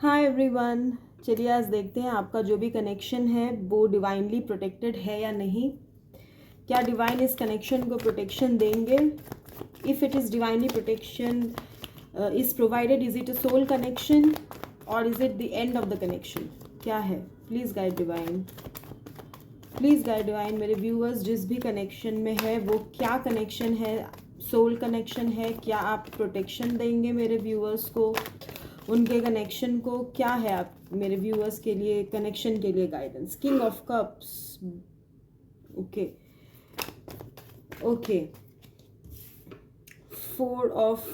Hi everyone. चलिए आज देखते हैं आपका जो भी कनेक्शन है वो डिवाइनली प्रोटेक्टेड है या नहीं। क्या डिवाइन इस कनेक्शन को प्रोटेक्शन देंगे? If it is divinely protection is provided, is it a soul connection और is it the end of the connection? क्या है? Please guide divine, please guide divine. मेरे व्यूअर्स जिस भी कनेक्शन में है वो क्या कनेक्शन है? सोल कनेक्शन है? क्या आप प्रोटेक्शन देंगे मेरे व्यूअर्स को, उनके कनेक्शन को? क्या है आप मेरे व्यूअर्स के लिए कनेक्शन के लिए guidance? King of cups, okay okay, 4 of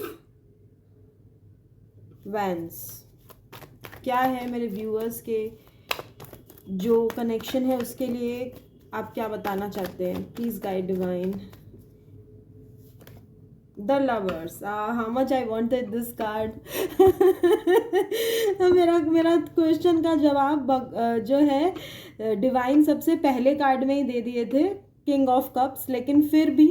vents. क्या है मेरे व्यूअर्स के जो कनेक्शन है उसके लिए आप क्या बताना चाहते हैं? Please guide divine. The lovers, how much I wanted this card. मेरा क्वेश्चन का जवाब जो है डिवाइन सबसे पहले कार्ड में ही दे दिए थे, किंग ऑफ कप्स। लेकिन फिर भी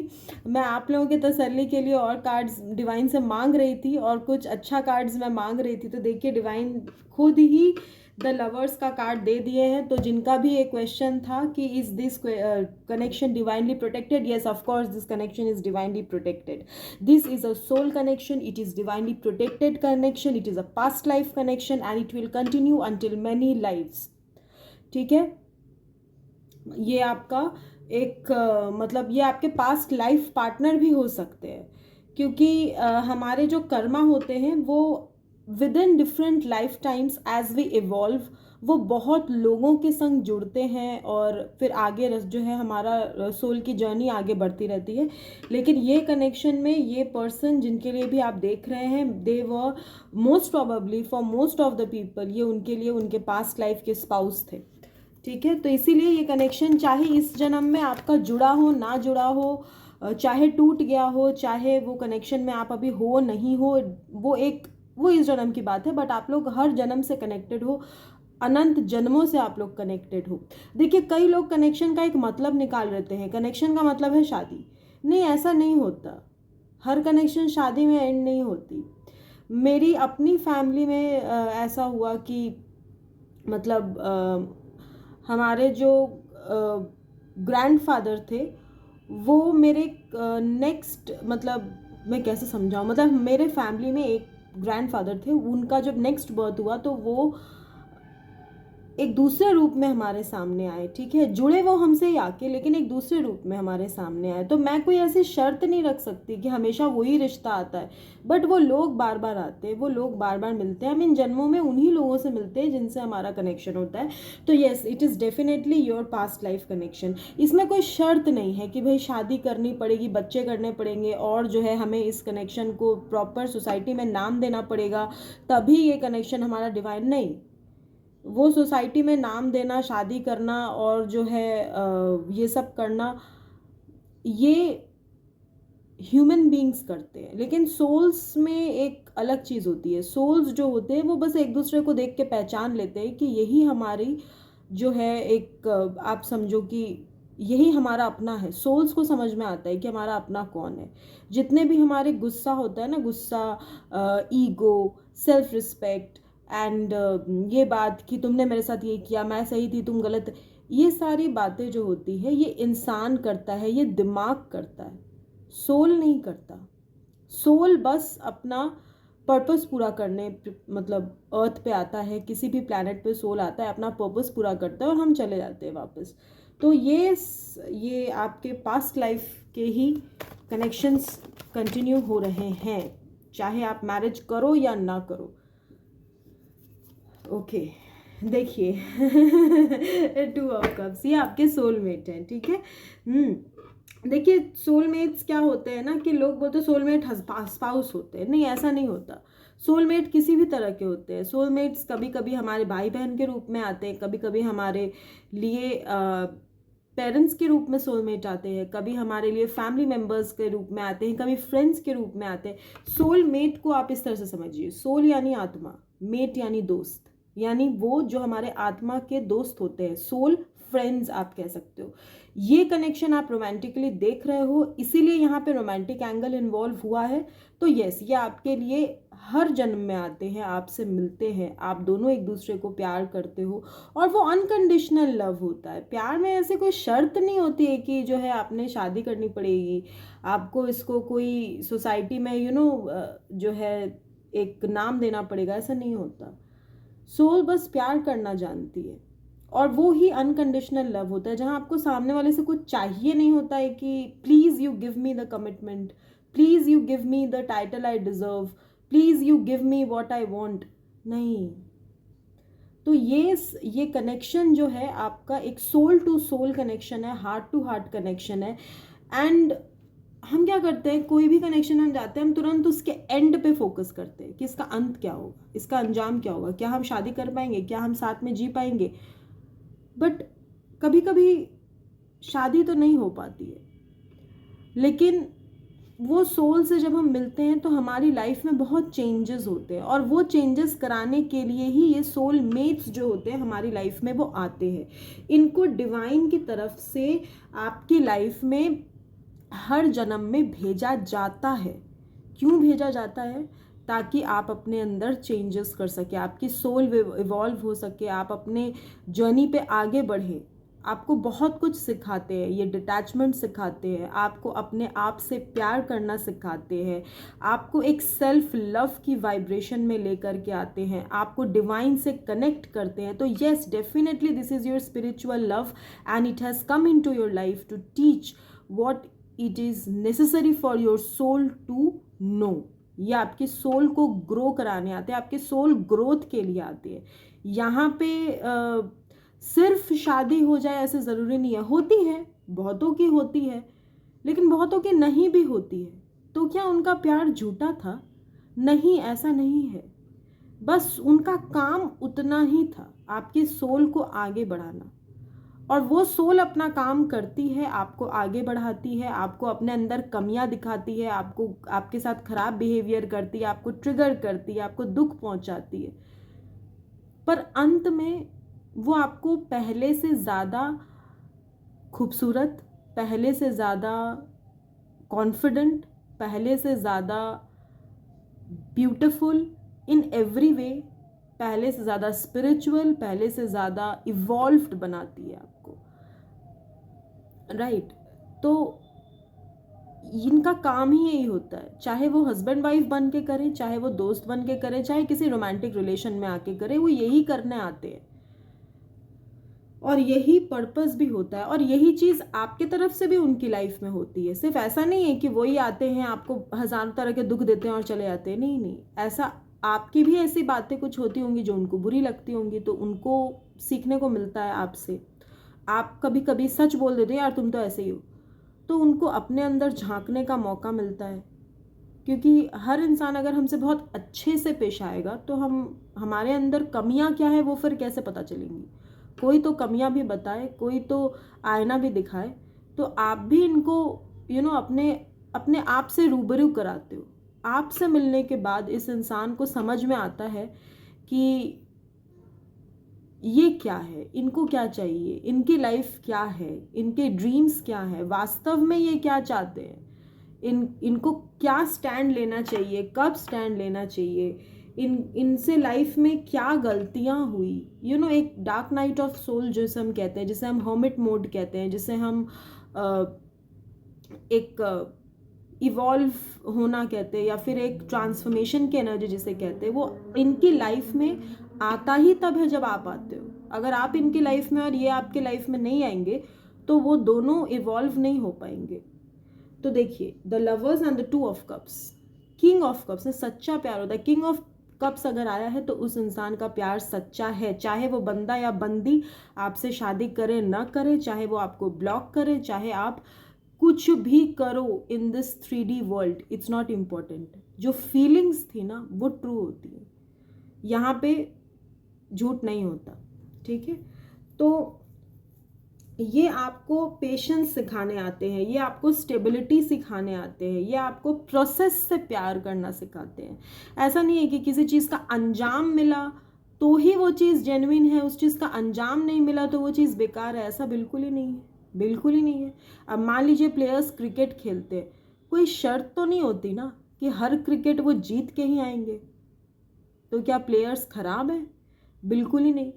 मैं आप लोगों के तसल्ली के लिए और कार्ड्स डिवाइन से मांग रही थी और कुछ अच्छा कार्ड्स मैं मांग रही थी, तो देखिए डिवाइन खुद ही द लवर्स का कार्ड दे दिए हैं। तो जिनका भी एक क्वेश्चन था कि is this connection divinely protected, yes of course this connection is divinely protected. This is a soul connection. It is divinely protected connection. It is a past life connection and it will continue until many lives. ठीक है, ये आपका एक मतलब ये आपके past life partner भी हो सकते हैं, क्योंकि हमारे जो कर्मा होते हैं वो within different life times as we evolve वो बहुत लोगों के संग जुड़ते हैं और फिर आगे जो है हमारा सोल की जर्नी आगे बढ़ती रहती है। लेकिन ये कनेक्शन में ये पर्सन जिनके लिए भी आप देख रहे हैं, they were most probably for most of the people ये उनके लिए उनके पास्ट लाइफ के स्पाउस थे। ठीक है, तो इसीलिए ये कनेक्शन चाहे इस जन्म में आपका जुड़ा हो ना जुड़ा हो, चाहे टूट गया हो, चाहे वो कनेक्शन में आप अभी हो नहीं हो, वो इस जन्म की बात है, बट आप लोग हर जन्म से कनेक्टेड हो, अनंत जन्मों से आप लोग कनेक्टेड हो। देखिए कई लोग कनेक्शन का एक मतलब निकाल लेते हैं, कनेक्शन का मतलब है शादी। नहीं, ऐसा नहीं होता। हर कनेक्शन शादी में एंड नहीं होती। मेरी अपनी फैमिली में ऐसा हुआ कि मतलब हमारे जो ग्रैंडफादर थे वो मेरे नेक्स्ट मतलब मैं कैसे समझाऊँ, मतलब मेरे फैमिली में एक ग्रैंडफादर थे, उनका जब नेक्स्ट बर्थ हुआ तो वो एक दूसरे रूप में हमारे सामने आए। ठीक है, जुड़े वो हमसे ही आके, लेकिन एक दूसरे रूप में हमारे सामने आए। तो मैं कोई ऐसी शर्त नहीं रख सकती कि हमेशा वही रिश्ता आता है, बट वो लोग बार बार आते हैं, वो लोग बार बार मिलते हैं, हम इन जन्मों में उन्हीं लोगों से मिलते हैं जिनसे हमारा कनेक्शन होता है। तो yes, it is definitely your past life connection. इसमें कोई शर्त नहीं है कि भाई शादी करनी पड़ेगी, बच्चे करने पड़ेंगे और जो है हमें इस कनेक्शन को प्रॉपर सोसाइटी में नाम देना पड़ेगा तभी ये कनेक्शन हमारा डिवाइन। नहीं, वो सोसाइटी में नाम देना, शादी करना और जो है ये सब करना, ये ह्यूमन बीइंग्स करते हैं। लेकिन सोल्स में एक अलग चीज़ होती है। सोल्स जो होते हैं वो बस एक दूसरे को देख के पहचान लेते हैं कि यही हमारी जो है एक आप समझो कि यही हमारा अपना है। सोल्स को समझ में आता है कि हमारा अपना कौन है। जितने भी हमारे गुस्सा होता है ना, गुस्सा, ईगो, सेल्फ रिस्पेक्ट एंड ये बात कि तुमने मेरे साथ ये किया, मैं सही थी तुम गलत, ये सारी बातें जो होती है ये इंसान करता है, ये दिमाग करता है, सोल नहीं करता। सोल बस अपना पर्पस पूरा करने मतलब अर्थ पे आता है, किसी भी प्लैनेट पे सोल आता है, अपना पर्पस पूरा करता है और हम चले जाते हैं वापस। तो ये आपके पास्ट लाइफ के ही कनेक्शंस कंटिन्यू हो रहे हैं, चाहे आप मैरिज करो या ना करो। ओके, देखिए 2 ऑफ कप्स, ये आपके सोलमेट हैं। ठीक है, देखिए सोलमेट्स क्या होते हैं ना कि लोग बोलते सोलमेट स्पाउस होते हैं। नहीं, ऐसा नहीं होता। सोलमेट किसी भी तरह के होते हैं। सोलमेट्स कभी कभी हमारे भाई बहन के रूप में आते हैं, कभी कभी हमारे लिए पेरेंट्स के रूप में सोलमेट आते हैं, कभी हमारे लिए फैमिली मेम्बर्स के रूप में आते हैं, कभी फ्रेंड्स के रूप में आते हैं। सोलमेट को आप इस तरह से समझिए, सोल यानी आत्मा, मेट यानी दोस्त, यानी वो जो हमारे आत्मा के दोस्त होते हैं। सोल फ्रेंड्स आप कह सकते हो। ये कनेक्शन आप रोमांटिकली देख रहे हो, इसीलिए यहाँ पे रोमांटिक एंगल इन्वॉल्व हुआ है। तो यस, ये आपके लिए हर जन्म में आते हैं, आपसे मिलते हैं, आप दोनों एक दूसरे को प्यार करते हो, और वो अनकंडीशनल लव होता है। प्यार में ऐसे कोई शर्त नहीं होती है कि जो है आपने शादी करनी पड़ेगी, आपको इसको कोई सोसाइटी में जो है एक नाम देना पड़ेगा, ऐसा नहीं होता। सोल बस प्यार करना जानती है, और वो ही अनकंडीशनल लव होता है, जहाँ आपको सामने वाले से कुछ चाहिए नहीं होता है कि please you give me the commitment, please you give me the title I deserve, please you give me what I want. नहीं। तो ये कनेक्शन जो है आपका एक सोल टू सोल कनेक्शन है, हार्ट टू हार्ट कनेक्शन है। एंड हम क्या करते हैं, कोई भी कनेक्शन हम जाते हैं, हम तुरंत उसके एंड पे फोकस करते हैं कि इसका अंत क्या होगा, इसका अंजाम क्या होगा, क्या हम शादी कर पाएंगे, क्या हम साथ में जी पाएंगे। बट कभी कभी शादी तो नहीं हो पाती है, लेकिन वो सोल से जब हम मिलते हैं तो हमारी लाइफ में बहुत चेंजेस होते हैं, और वो चेंजेस कराने के लिए ही ये सोल मेट्स जो होते हैं हमारी लाइफ में वो आते हैं। इनको डिवाइन की तरफ से आपकी लाइफ में हर जन्म में भेजा जाता है। क्यों भेजा जाता है? ताकि आप अपने अंदर चेंजेस कर सके, आपकी सोल इवॉल्व हो सके, आप अपने जर्नी पे आगे बढ़ें। आपको बहुत कुछ सिखाते हैं, ये डिटैचमेंट सिखाते हैं, आपको अपने आप से प्यार करना सिखाते हैं, आपको एक सेल्फ लव की वाइब्रेशन में लेकर के आते हैं, आपको डिवाइन से कनेक्ट करते हैं। तो yes, definitely this is your spiritual love, and it has come into your life to teach what it is necessary for your soul to know. ये आपके सोल को ग्रो कराने आते हैं, आपके सोल ग्रोथ के लिए आते हैं। यहाँ पे सिर्फ शादी हो जाए ऐसे ज़रूरी नहीं है, होती है, बहुतों की होती है, लेकिन बहुतों की नहीं भी होती है। तो क्या उनका प्यार झूठा था? नहीं, ऐसा नहीं है। बस उनका काम उतना ही था, आपके सोल को आगे बढ़ाना, और वो सोल अपना काम करती है, आपको आगे बढ़ाती है, आपको अपने अंदर कमियां दिखाती है, आपको आपके साथ खराब बिहेवियर करती है, आपको ट्रिगर करती है, आपको दुख पहुंचाती है। पर अंत में वो आपको पहले से ज़्यादा खूबसूरत, पहले से ज़्यादा कॉन्फिडेंट, पहले से ज़्यादा ब्यूटीफुल इन एवरी वे, पहले से ज़्यादा स्पिरिचुअल, पहले से ज़्यादा इवॉल्व्ड बनाती है आपको, राइट। तो इनका काम ही यही होता है, चाहे वो हस्बैंड वाइफ बन के करें, चाहे वो दोस्त बन के करें, चाहे किसी रोमांटिक रिलेशन में आके करें, वो यही करने आते हैं, और यही पर्पस भी होता है, और यही चीज़ आपके तरफ से भी उनकी लाइफ में होती है। सिर्फ ऐसा नहीं है कि वही आते हैं, आपको हज़ारों तरह के दुख देते हैं और चले जाते हैं, नहीं नहीं, ऐसा आपकी भी ऐसी बातें कुछ होती होंगी जो उनको बुरी लगती होंगी, तो उनको सीखने को मिलता है आपसे। आप कभी कभी सच बोल देते हैं, यार तुम तो ऐसे ही हो, तो उनको अपने अंदर झांकने का मौका मिलता है। क्योंकि हर इंसान अगर हमसे बहुत अच्छे से पेश आएगा तो हमारे अंदर कमियां क्या है वो फिर कैसे पता चलेंगी। कोई तो कमियां भी बताए, कोई तो आईना भी दिखाए, तो आप भी इनको अपने आप से रूबरू कराते हो। आपसे मिलने के बाद इस इंसान को समझ में आता है कि ये क्या है, इनको क्या चाहिए, इनकी लाइफ क्या है, इनके ड्रीम्स क्या है, वास्तव में ये क्या चाहते हैं, इनको क्या स्टैंड लेना चाहिए, कब स्टैंड लेना चाहिए, इनसे लाइफ में क्या गलतियां हुई। एक डार्क नाइट ऑफ सोल जिसे हम कहते हैं, जिसे हम हर्मिट मोड कहते हैं, जिसे हम एक इवॉल्व होना कहते हैं, या फिर एक ट्रांसफॉर्मेशन की एनर्जी जिसे कहते हैं, वो इनकी लाइफ में आता ही तब है जब आप आते हो। अगर आप इनकी लाइफ में और ये आपके लाइफ में नहीं आएंगे तो वो दोनों इवॉल्व नहीं हो पाएंगे। तो देखिए, the lovers and the two of cups, king of cups में सच्चा प्यार होता है। किंग ऑफ कप्स अगर आया है तो उस इंसान का प्यार सच्चा है, चाहे वो बंदा या बंदी आपसे शादी करे ना करे, चाहे वो आपको ब्लॉक करे, चाहे आप कुछ भी करो in this 3D world, it's not important. जो फीलिंग्स थी ना वो ट्रू होती है, यहाँ पे झूठ नहीं होता, ठीक है। तो ये आपको पेशेंस सिखाने आते हैं, ये आपको स्टेबिलिटी सिखाने आते हैं, ये आपको प्रोसेस से प्यार करना सिखाते हैं। ऐसा नहीं है कि किसी चीज़ का अंजाम मिला तो ही वो चीज़ जेन्युइन है, उस चीज़ का अंजाम नहीं मिला तो वो चीज़ बेकार है, ऐसा बिल्कुल ही नहीं है, बिल्कुल ही नहीं है। अब मान लीजिए प्लेयर्स क्रिकेट खेलते हैं, कोई शर्त तो नहीं होती ना कि हर क्रिकेट वो जीत के ही आएंगे। तो क्या प्लेयर्स खराब हैं? बिल्कुल ही नहीं।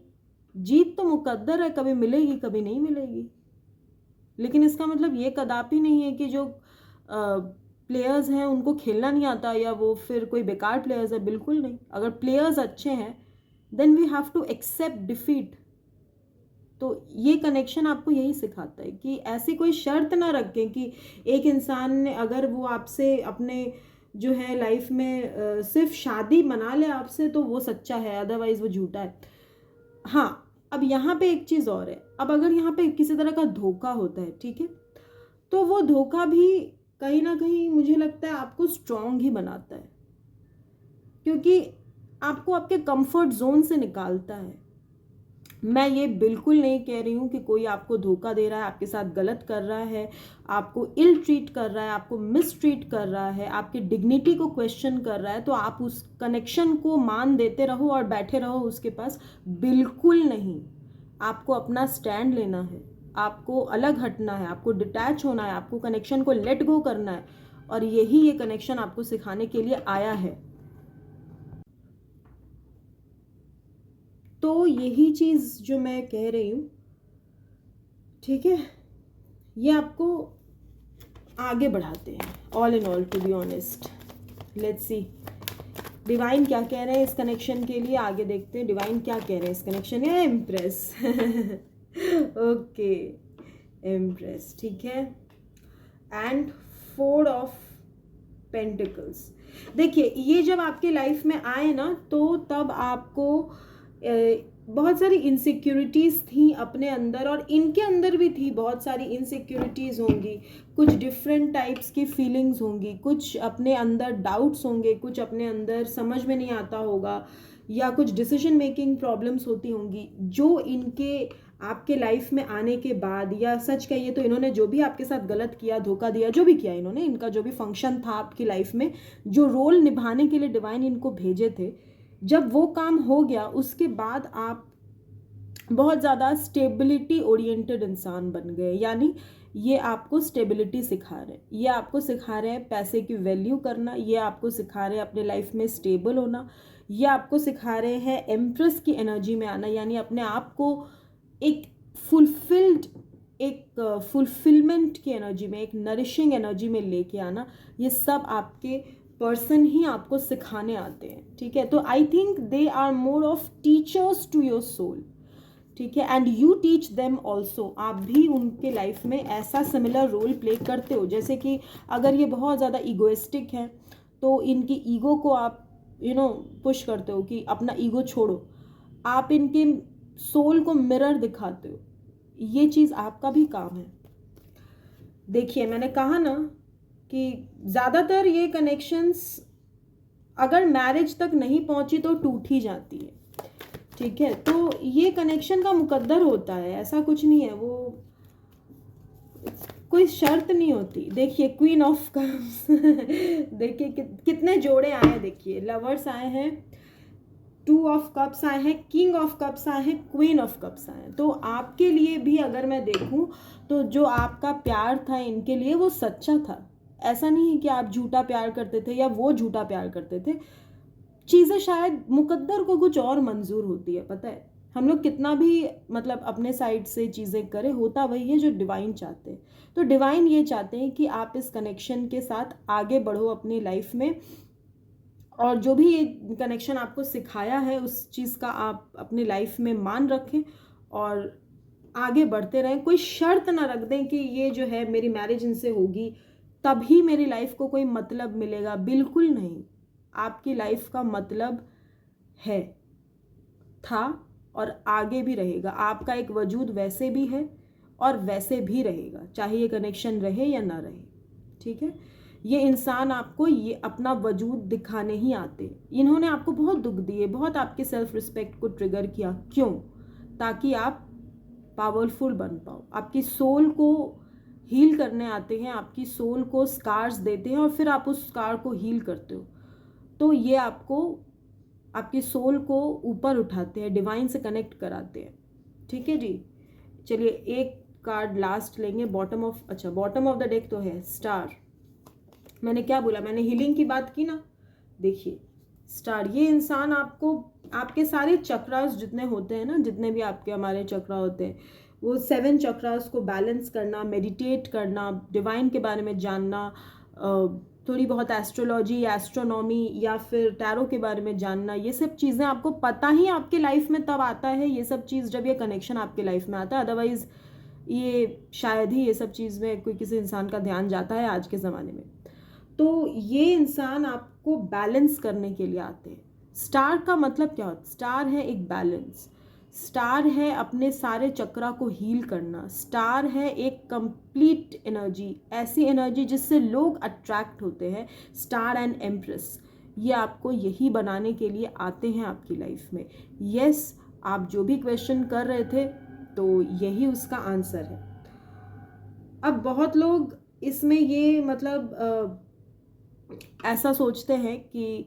जीत तो मुकद्दर है, कभी मिलेगी कभी नहीं मिलेगी, लेकिन इसका मतलब ये कदापि नहीं है कि जो प्लेयर्स हैं उनको खेलना नहीं आता या वो फिर कोई बेकार प्लेयर्स है, बिल्कुल नहीं। अगर प्लेयर्स अच्छे हैं then we have to accept defeat. तो ये कनेक्शन आपको यही सिखाता है कि ऐसी कोई शर्त ना रखें कि एक इंसान ने अगर वो आपसे अपने जो है लाइफ में सिर्फ शादी मना ले आपसे तो वो सच्चा है, अदरवाइज वो झूठा है। हाँ, अब यहाँ पे एक चीज़ और है, अब अगर यहाँ पे किसी तरह का धोखा होता है, ठीक है, तो वो धोखा भी कहीं ना कहीं मुझे लगता है आपको स्ट्रांग ही बनाता है, क्योंकि आपको आपके कंफर्ट जोन से निकालता है। मैं ये बिल्कुल नहीं कह रही हूँ कि कोई आपको धोखा दे रहा है, आपके साथ गलत कर रहा है, आपको इल ट्रीट कर रहा है, आपको मिस ट्रीट कर रहा है, आपकी डिग्निटी को क्वेश्चन कर रहा है तो आप उस कनेक्शन को मान देते रहो और बैठे रहो उसके पास। बिल्कुल नहीं, आपको अपना स्टैंड लेना है, आपको अलग हटना है, आपको डिटैच होना है, आपको कनेक्शन को लेट गो करना है, और यही ये कनेक्शन आपको सिखाने के लिए आया है। तो यही चीज़ जो मैं कह रही हूँ, ठीक है, ये आपको आगे बढ़ाते हैं। All in all, to be honest, let's see divine क्या कह रहे हैं इस कनेक्शन के लिए। आगे देखते हैं डिवाइन क्या कह रहे हैं इस कनेक्शन या इम्प्रेस। ओके, इम्प्रेस, ठीक है। एंड 4 ऑफ पेंटिकल्स, देखिए ये जब आपके लाइफ में आए ना तो तब आपको बहुत सारी इनसिक्योरिटीज़ थी अपने अंदर, और इनके अंदर भी थी बहुत सारी इनसिक्योरिटीज़ होंगी, कुछ डिफरेंट टाइप्स की फीलिंग्स होंगी, कुछ अपने अंदर डाउट्स होंगे, कुछ अपने अंदर समझ में नहीं आता होगा, या कुछ डिसीजन मेकिंग प्रॉब्लम्स होती होंगी जो इनके आपके लाइफ में आने के बाद, या सच कहिए तो इन्होंने जो भी आपके साथ गलत किया, धोखा दिया, जो भी किया इन्होंने, इनका जो भी फंक्शन था आपकी लाइफ में, जो रोल निभाने के लिए डिवाइन इनको भेजे थे, जब वो काम हो गया उसके बाद आप बहुत ज़्यादा स्टेबिलिटी ओरिएंटेड इंसान बन गए। यानी ये आपको स्टेबिलिटी सिखा रहे हैं, ये आपको सिखा रहे हैं पैसे की वैल्यू करना, ये आपको सिखा रहे हैं अपने लाइफ में स्टेबल होना, ये आपको सिखा रहे हैं एम्प्रेस की एनर्जी में आना, यानी अपने आप को एक फुलफिल्ड, एक फुलफिलमेंट की एनर्जी में, एक नरिशिंग एनर्जी में लेके आना। ये सब आपके पर्सन ही आपको सिखाने आते हैं, ठीक है। तो I think they are more of teachers to your soul, ठीक है, and you teach them also. आप भी उनके लाइफ में ऐसा सिमिलर रोल प्ले करते हो। जैसे कि अगर ये बहुत ज़्यादा ईगोइस्टिक है तो इनकी ईगो को आप पुश करते हो कि अपना ईगो छोड़ो, आप इनके सोल को मिरर दिखाते हो। ये चीज़ आपका भी काम है। देखिए मैंने कहा ना कि ज़्यादातर ये कनेक्शंस अगर मैरिज तक नहीं पहुंची तो टूट ही जाती है, ठीक है। तो ये कनेक्शन का मुकद्दर होता है, ऐसा कुछ नहीं है, वो कोई शर्त नहीं होती। देखिए क्वीन ऑफ कप्स, देखिए कितने जोड़े आए हैं, देखिए लवर्स आए हैं, 2 ऑफ कप्स आए हैं, किंग ऑफ कप्स आए हैं, क्वीन ऑफ कप्स आए हैं। तो आपके लिए भी अगर मैं देखूं तो जो आपका प्यार था इनके लिए वो सच्चा था। ऐसा नहीं है कि आप झूठा प्यार करते थे या वो झूठा प्यार करते थे। चीज़ें शायद मुकद्दर को कुछ और मंजूर होती है, पता है। हम लोग कितना भी मतलब अपने साइड से चीज़ें करें, होता वही है जो डिवाइन चाहते हैं। तो डिवाइन ये चाहते हैं कि आप इस कनेक्शन के साथ आगे बढ़ो अपनी लाइफ में, और जो भी ये कनेक्शन आपको सिखाया है उस चीज़ का आप अपनी लाइफ में मान रखें और आगे बढ़ते रहें। कोई शर्त ना रख दें कि ये जो है मेरी मैरिज इनसे होगी तभी मेरी लाइफ को कोई मतलब मिलेगा, बिल्कुल नहीं। आपकी लाइफ का मतलब है, था और आगे भी रहेगा। आपका एक वजूद वैसे भी है और वैसे भी रहेगा, चाहे ये कनेक्शन रहे या ना रहे, ठीक है। ये इंसान आपको ये अपना वजूद दिखाने ही आते। इन्होंने आपको बहुत दुख दिए, बहुत आपके सेल्फ रिस्पेक्ट को ट्रिगर किया, क्यों? ताकि आप पावरफुल बन पाओ। आपकी सोल को हील करने आते हैं, आपकी सोल को स्कार्स देते हैं और फिर आप उस स्कार को हील करते हो। तो ये आपको आपकी सोल को ऊपर उठाते हैं, डिवाइन से कनेक्ट कराते हैं। ठीक है जी, चलिए एक कार्ड लास्ट लेंगे, बॉटम ऑफ द डेक तो है स्टार। मैंने क्या बोला, मैंने हीलिंग की बात की ना। देखिए स्टार, ये इंसान आपको आपके सारे चक्रास जितने होते हैं ना, जितने भी आपके हमारे चक्रा होते हैं, वो 7 चक्रास को बैलेंस करना, मेडिटेट करना, डिवाइन के बारे में जानना, थोड़ी बहुत एस्ट्रोलॉजी, एस्ट्रोनॉमी या फिर टैरो के बारे में जानना, ये सब चीज़ें आपको पता ही आपके लाइफ में तब आता है, ये सब चीज़ जब ये कनेक्शन आपके लाइफ में आता है। अदरवाइज ये शायद ही ये सब चीज़ में कोई किसी इंसान का ध्यान जाता है आज के ज़माने में। तो ये इंसान आपको बैलेंस करने के लिए आते हैं। स्टार का मतलब क्या होता है? स्टार है एक बैलेंस, स्टार है अपने सारे चक्रा को हील करना, स्टार है एक कंप्लीट एनर्जी, ऐसी एनर्जी जिससे लोग अट्रैक्ट होते हैं। स्टार एंड एम्प्रेस, ये आपको यही बनाने के लिए आते हैं आपकी लाइफ में। यस, आप जो भी क्वेश्चन कर रहे थे तो यही उसका आंसर है। अब बहुत लोग इसमें ये मतलब ऐसा सोचते हैं कि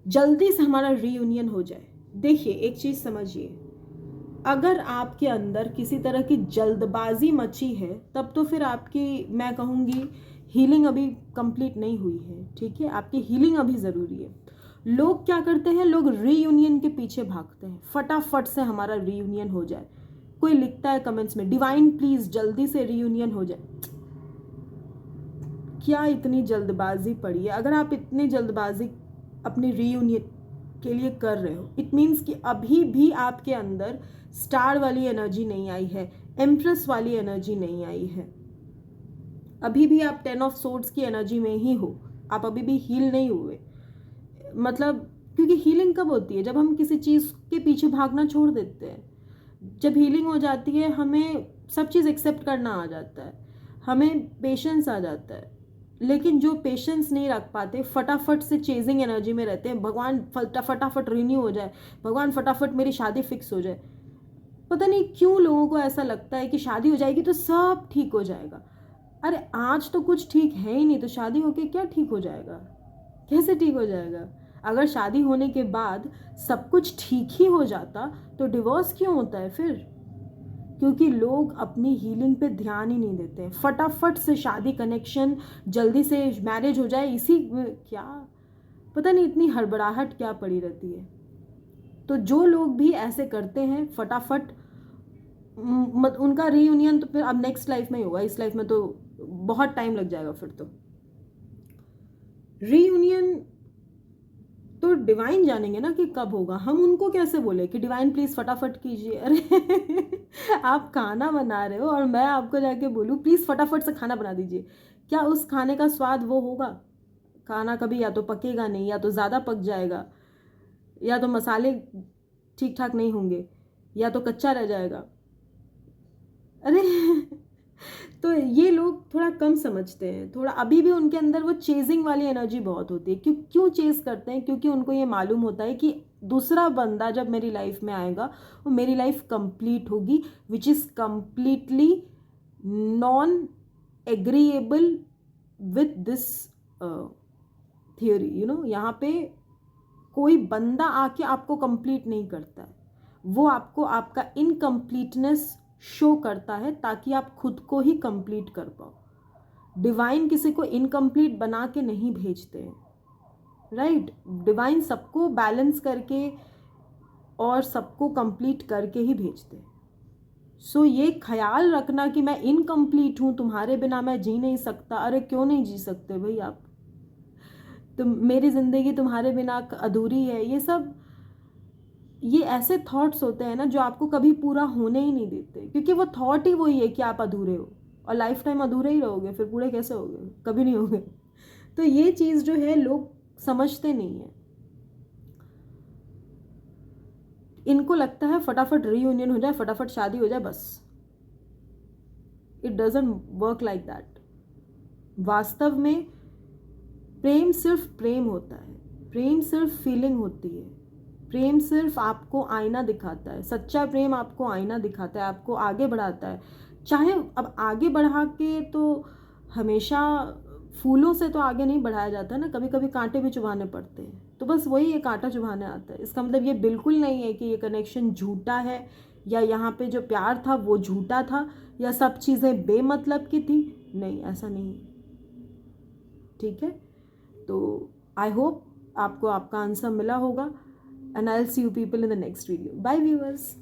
जल्दी से हमारा रीयूनियन हो जाए। देखिए एक चीज़ समझिए, अगर आपके अंदर किसी तरह की जल्दबाजी मची है तब तो फिर आपकी, मैं कहूँगी, हीलिंग अभी कंप्लीट नहीं हुई है। ठीक है, आपकी हीलिंग अभी ज़रूरी है। लोग क्या करते हैं, लोग रीयूनियन के पीछे भागते हैं, फटाफट से हमारा रीयूनियन हो जाए। कोई लिखता है कमेंट्स में, डिवाइन प्लीज़ जल्दी से रीयूनियन हो जाए। क्या इतनी जल्दबाजी पड़ी है? अगर आप इतनी जल्दबाजी अपनी रीयूनियन के लिए कर रहे हो, इट मीन्स कि अभी भी आपके अंदर स्टार वाली एनर्जी नहीं आई है, एम्प्रेस वाली एनर्जी नहीं आई है। अभी भी आप 10 ऑफ सोर्ड्स की एनर्जी में ही हो, आप अभी भी हील नहीं हुए। मतलब क्योंकि हीलिंग कब होती है? जब हम किसी चीज़ के पीछे भागना छोड़ देते हैं। जब हीलिंग हो जाती है, हमें सब चीज़ एक्सेप्ट करना आ जाता है, हमें पेशेंस आ जाता है। लेकिन जो पेशेंस नहीं रख पाते, फटाफट से चेजिंग एनर्जी में रहते हैं, भगवान फटाफट रिन्यू हो जाए, भगवान फटाफट मेरी शादी फिक्स हो जाए। पता नहीं क्यों लोगों को ऐसा लगता है कि शादी हो जाएगी तो सब ठीक हो जाएगा। अरे आज तो कुछ ठीक है ही नहीं, तो शादी होके क्या ठीक हो जाएगा? कैसे ठीक हो जाएगा? अगर शादी होने के बाद सब कुछ ठीक ही हो जाता तो डिवोर्स क्यों होता है फिर? क्योंकि लोग अपनी हीलिंग पे ध्यान ही नहीं देते हैं। फटाफट से शादी, कनेक्शन, जल्दी से मैरिज हो जाए, इसी क्या पता नहीं इतनी हड़बड़ाहट क्या पड़ी रहती है। तो जो लोग भी ऐसे करते हैं फटाफट, उनका रीयूनियन तो फिर अब नेक्स्ट लाइफ में ही होगा, इस लाइफ में तो बहुत टाइम लग जाएगा। फिर तो रीयूनियन तो डिवाइन जानेंगे ना कि कब होगा। हम उनको कैसे बोले कि डिवाइन प्लीज़ फटाफट कीजिए? अरे आप खाना बना रहे हो और मैं आपको जाके बोलूँ प्लीज़ फटाफट से खाना बना दीजिए, क्या उस खाने का स्वाद वो होगा? खाना कभी या तो पकेगा नहीं, या तो ज़्यादा पक जाएगा, या तो मसाले ठीक ठाक नहीं होंगे, या तो कच्चा रह जाएगा। अरे तो ये लोग थोड़ा कम समझते हैं, थोड़ा अभी भी उनके अंदर वो चेजिंग वाली एनर्जी बहुत होती है। क्यों चेज करते हैं? क्योंकि उनको ये मालूम होता है कि दूसरा बंदा जब मेरी लाइफ में आएगा वो मेरी लाइफ कंप्लीट होगी, which is completely non agreeable with this theory. यहाँ पे कोई बंदा आके आपको कंप्लीट नहीं करता है, वो आपको आपका इनकम्प्लीटनेस शो करता है ताकि आप खुद को ही कंप्लीट कर पाओ। डिवाइन किसी को इनकम्प्लीट बना के नहीं भेजते हैं, राइट? डिवाइन सबको बैलेंस करके और सबको कंप्लीट करके ही भेजते हैं। सो ये ख्याल रखना कि मैं इनकम्प्लीट हूँ, तुम्हारे बिना मैं जी नहीं सकता। अरे क्यों नहीं जी सकते भाई आप? मेरी ज़िंदगी तुम्हारे बिना अधूरी है। ये ऐसे थॉट्स होते हैं ना जो आपको कभी पूरा होने ही नहीं देते, क्योंकि वो थॉट ही वही है कि आप अधूरे हो और लाइफ टाइम अधूरे ही रहोगे, फिर पूरे कैसे होगे? कभी नहीं होगे। तो ये चीज़ जो है लोग समझते नहीं है। इनको लगता है फटाफट रीयूनियन हो जाए, फटाफट शादी हो जाए, बस। It doesn't work like that. वास्तव में प्रेम सिर्फ प्रेम होता है, प्रेम सिर्फ फीलिंग होती है, प्रेम सिर्फ आपको आईना दिखाता है। सच्चा प्रेम आपको आईना दिखाता है, आपको आगे बढ़ाता है। चाहे अब आगे बढ़ा के तो हमेशा फूलों से तो आगे नहीं बढ़ाया जाता ना, कभी कभी कांटे भी चुभाने पड़ते हैं। तो बस वही, ये कांटा चुभाने आता है। इसका मतलब ये बिल्कुल नहीं है कि ये कनेक्शन झूठा है, या यहाँ पे जो प्यार था वो झूठा था, या सब चीज़ें बेमतलब की थी। नहीं, ऐसा नहीं है। ठीक है, तो आई होप आपको आपका आंसर मिला होगा, and I will see you people in the next video. Bye viewers.